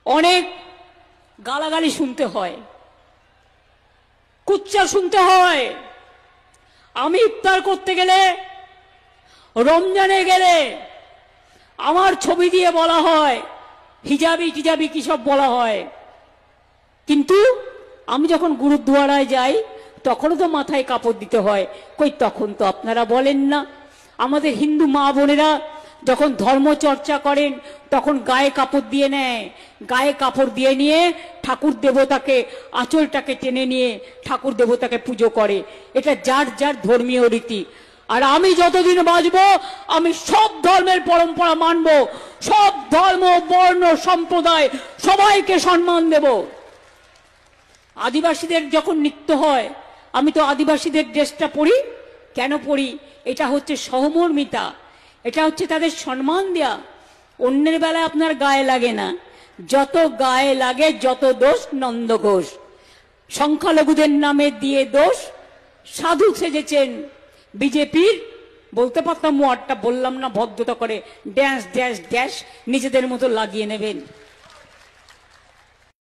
অনেক গালাগালি শুনতে হয়, কুচ্চা শুনতে হয়। আমি ইফতার করতে গেলে, রমজানে গেলে আমার ছবি দিয়ে বলা হয় হিজাবি টিজাবি কি সব বলা হয়, কিন্তু আমি যখন গুরুদ্বারায় যাই তখনও তো মাথায় কাপড় দিতে হয়। কই তখন তো আপনারা বলেন না। আমাদের হিন্দু মা বোনেরা যখন ধর্ম চর্চা করেন তখন গায়ে কাপড় দিয়ে নেয়, গায়ে কাপড় দিয়ে নিয়ে ঠাকুর দেবতাকে আঁচলটাকে টেনে নিয়ে ঠাকুর দেবতাকে পুজো করে। এটা যার যার ধর্মীয় রীতি। আর আমি যতদিন বাঁচব আমি সব ধর্মের পরম্পরা মানব, সব ধর্ম বর্ণ সম্প্রদায় সবাইকে সম্মান দেব। আদিবাসীদের যখন নৃত্য হয় আমি তো আদিবাসীদের ড্রেসটা পরি। কেন পরি? এটা হচ্ছে সহমর্মিতা, এটা হচ্ছে তাদের সম্মান দেয়া। অন্যের বেলায় আপনার গায়ে লাগে না, যত গায়ে লাগে যত দোষ নন্দ ঘোষ। সংখ্যালঘুদের নামে দিয়ে দোষ, সাধু সেজেছেন বিজেপির। বলতে পারতাম ওয়ার্ডটা বললাম না, ভদ্রতা করে ড্যাশ ড্যাশ ড্যাশ নিজেদের মতো লাগিয়ে নেবেন।